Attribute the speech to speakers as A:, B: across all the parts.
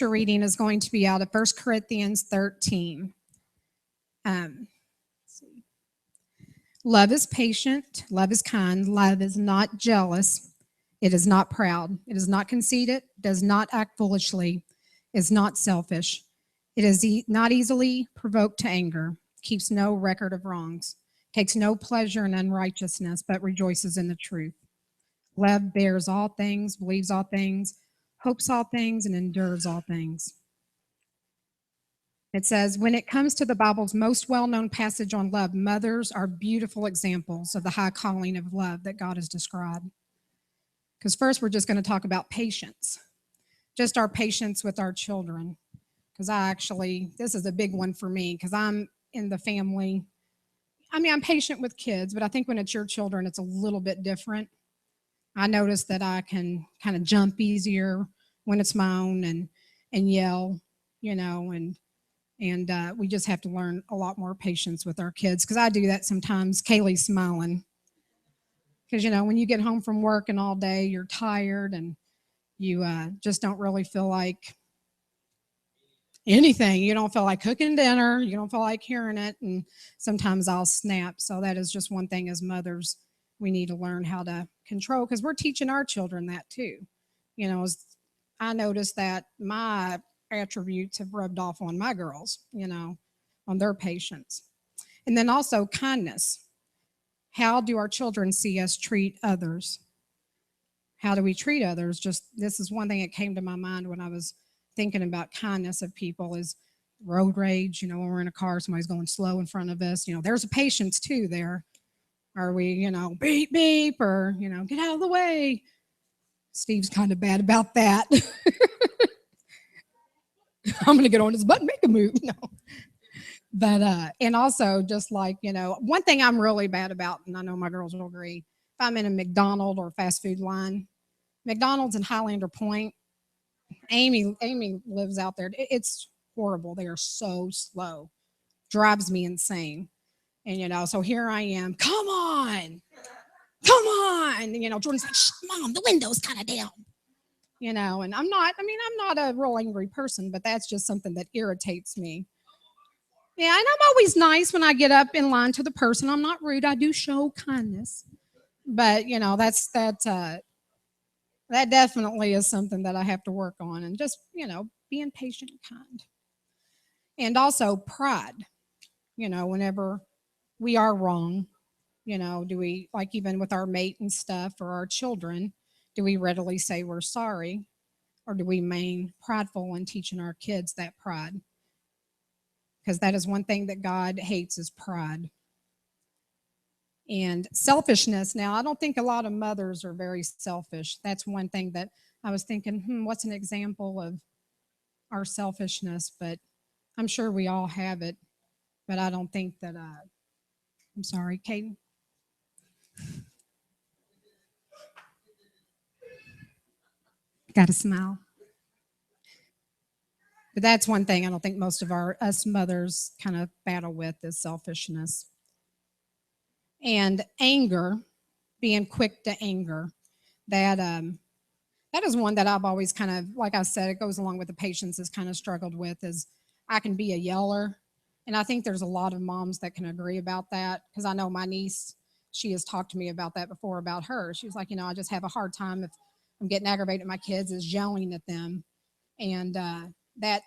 A: reading is going to be out of 1 Corinthians 13. Let's see. Love is patient, love is kind, love is not jealous, it is not proud, it is not conceited, does not act foolishly, is not selfish, it is not easily provoked to anger, keeps no record of wrongs, takes no pleasure in unrighteousness, but rejoices in the truth. Love bears all things, believes all things, hopes all things, and endures all things. It says, when it comes to the Bible's most well-known passage on love, mothers are beautiful examples of the high calling of love that God has described. Because first, we're just going to talk about patience, just our patience with our children. Because this is a big one for me, because I'm in the family. I mean, I'm patient with kids, but I think when it's your children, it's a little bit different. I notice that I can kind of jump easier when it's my own and yell, and we just have to learn a lot more patience with our kids, because I do that sometimes. Kaylee's smiling because, when you get home from work and all day, you're tired and you just don't really feel like anything. You don't feel like cooking dinner. You don't feel like hearing it. And sometimes I'll snap. So that is just one thing as mothers we need to learn how to control, because we're teaching our children that too. I noticed that my attributes have rubbed off on my girls, on their patience. And then also kindness. How do our children see us treat others? How do we treat others? This is one thing that came to my mind when I was thinking about kindness of people is road rage. When we're in a car, somebody's going slow in front of us. There's a patience too there. Are we, beep, beep, or, get out of the way? Steve's kind of bad about that. I'm going to get on his butt and make a move. No. But, and also just like, one thing I'm really bad about, and I know my girls will agree, if I'm in a McDonald's or fast food line, McDonald's in Highlander Point, Amy lives out there. It's horrible. They are so slow. Drives me insane. And, so here I am. Come on. Jordan's like, shh, Mom, the window's kind of down. And I'm not a real angry person, but that's just something that irritates me. Yeah, and I'm always nice when I get up in line to the person. I'm not rude. I do show kindness. But, that definitely is something that I have to work on, and just, being patient and kind. And also pride, whenever we are wrong, do we, like even with our mate and stuff or our children, do we readily say we're sorry, or do we remain prideful in teaching our kids that pride? Because that is one thing that God hates, is pride. And selfishness. Now, I don't think a lot of mothers are very selfish. That's one thing that I was thinking, what's an example of our selfishness? But I'm sure we all have it. But I don't think that, I'm sorry, Kaden. Got to smile. But that's one thing I don't think most of us mothers kind of battle with, is selfishness. And anger, being quick to anger. That is one that I've always kind of, like I said, it goes along with the patience, has kind of struggled with, is I can be a yeller. And I think there's a lot of moms that can agree about that, because I know my niece, she has talked to me about that before, about her. She was like, I just have a hard time if I'm getting aggravated at my kids, is yelling at them. And that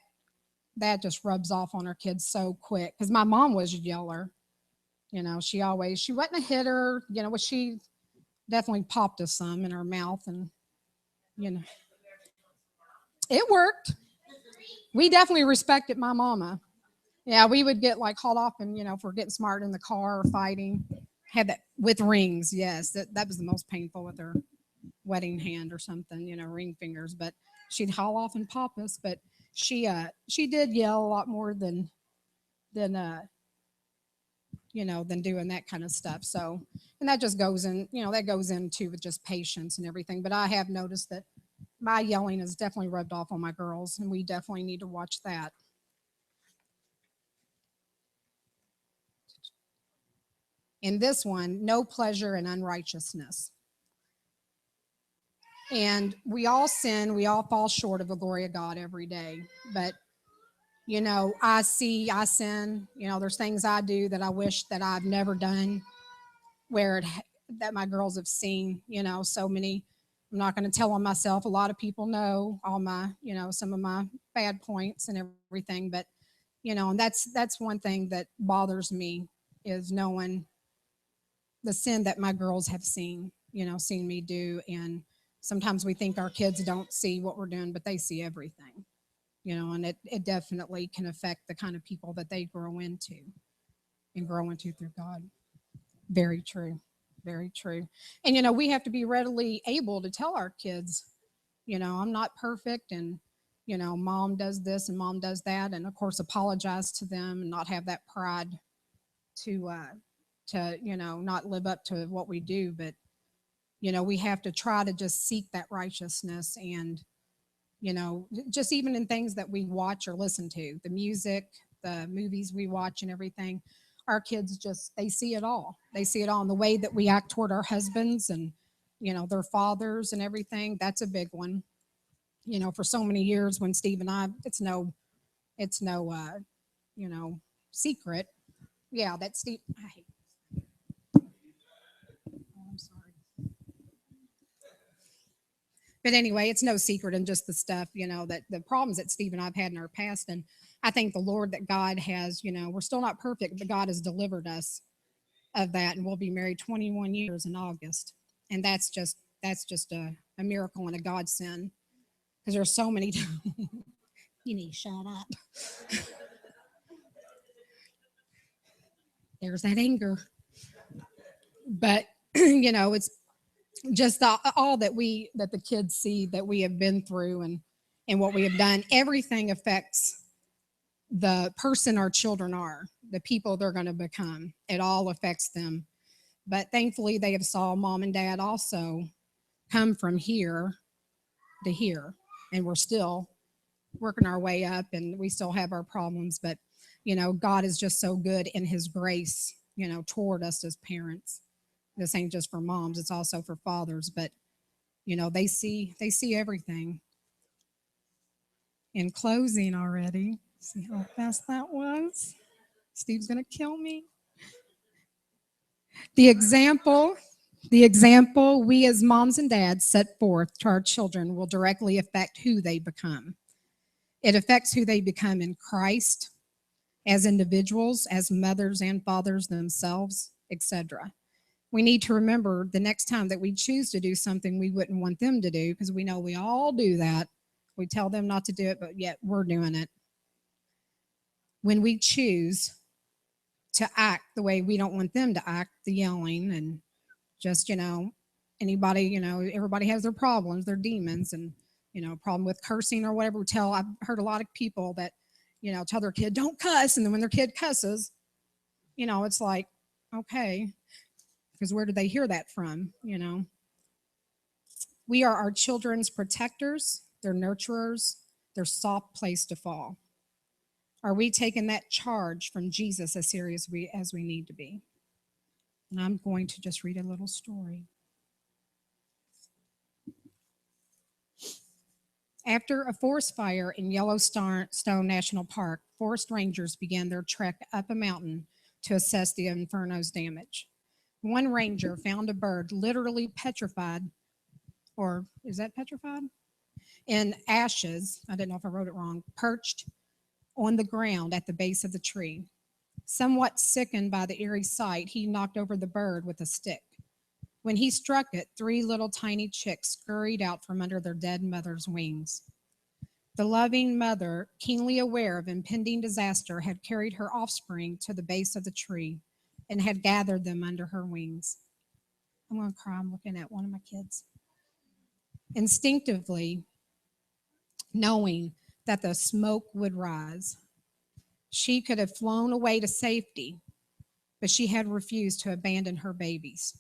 A: just rubs off on her kids so quick, because my mom was a yeller. She wasn't a hitter, but she definitely popped us some in her mouth, and it worked. We definitely respected my mama. Yeah, we would get like hauled off, and if we're getting smart in the car or fighting, had that with rings. Yes, that was the most painful, with her wedding hand or something, ring fingers. But she'd haul off and pop us. But she did yell a lot more than than doing that kind of stuff. So, and that just goes in, that goes into with just patience and everything. But I have noticed that my yelling has definitely rubbed off on my girls, and we definitely need to watch that. In this one, no pleasure in unrighteousness. And we all sin, we all fall short of the glory of God every day. But, I sin, there's things I do that I wish that I've never done where that my girls have seen, so many. I'm not going to tell on myself. A lot of people know all my, some of my bad points and everything. But, and that's one thing that bothers me is knowing the sin that my girls have seen, seen me do. And sometimes we think our kids don't see what we're doing, but they see everything, and it definitely can affect the kind of people that they grow into and grow into through God. Very true. Very true. And, we have to be readily able to tell our kids, I'm not perfect and, mom does this and mom does that. And of course, apologize to them and not have that pride to, not live up to what we do. But, we have to try to just seek that righteousness and, just even in things that we watch or listen to, the music, the movies we watch and everything, our kids they see it all. They see it all in the way that we act toward our husbands and, their fathers and everything. That's a big one. For so many years when Steve and I, it's no, secret. Yeah, that Steve, I hate, oh, I'm sorry. But anyway, it's no secret in just the stuff, that the problems that Steve and I've had in our past. And I thank the Lord that God has, we're still not perfect, but God has delivered us of that. And we'll be married 21 years in August. And that's just a miracle and a godsend because there's so many. You need to shut up. There's that anger. But, it's just all that the kids see that we have been through and what we have done. Everything affects the person our children are, the people they're going to become. It all affects them. But thankfully, they have saw mom and dad also come from here to here, and we're still working our way up, and we still have our problems. But God is just so good in His grace, toward us as parents. This ain't just for moms; it's also for fathers. But they see everything. In closing already, see how fast that was. Steve's gonna kill me. The example, the example we as moms and dads set forth to our children will directly affect who they become. It affects who they become in Christ, as individuals, as mothers and fathers themselves, etc. We need to remember the next time that we choose to do something we wouldn't want them to do, because we know we all do that. We tell them not to do it, but yet we're doing it. When we choose to act the way we don't want them to act, the yelling and just, anybody, everybody has their problems, their demons, and, problem with cursing or whatever. I've heard a lot of people that, tell their kid, don't cuss. And then when their kid cusses, it's like, okay, because where did they hear that from? We are our children's protectors, their nurturers, their soft place to fall. Are we taking that charge from Jesus as serious as we need to be? And I'm going to just read a little story. After a forest fire in Yellowstone National Park, forest rangers began their trek up a mountain to assess the inferno's damage. One ranger found a bird literally petrified, or is that petrified? In ashes, I didn't know if I wrote it wrong, perched on the ground at the base of the tree. Somewhat sickened by the eerie sight, he knocked over the bird with a stick. When he struck it, 3 little tiny chicks scurried out from under their dead mother's wings. The loving mother, keenly aware of impending disaster, had carried her offspring to the base of the tree and had gathered them under her wings. I'm going to cry. I'm looking at one of my kids. Instinctively, knowing that the smoke would rise, she could have flown away to safety, but she had refused to abandon her babies.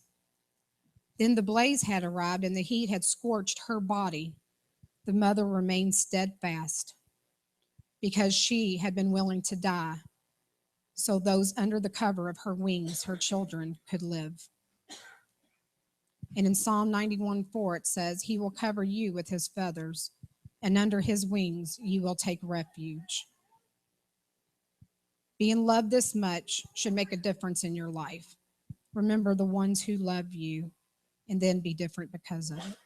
A: Then the blaze had arrived and the heat had scorched her body. The mother remained steadfast because she had been willing to die so those under the cover of her wings, her children, could live. And in Psalm 91:4, it says, He will cover you with His feathers, and under His wings you will take refuge. Being loved this much should make a difference in your life. Remember the ones who love you, and then be different because of it.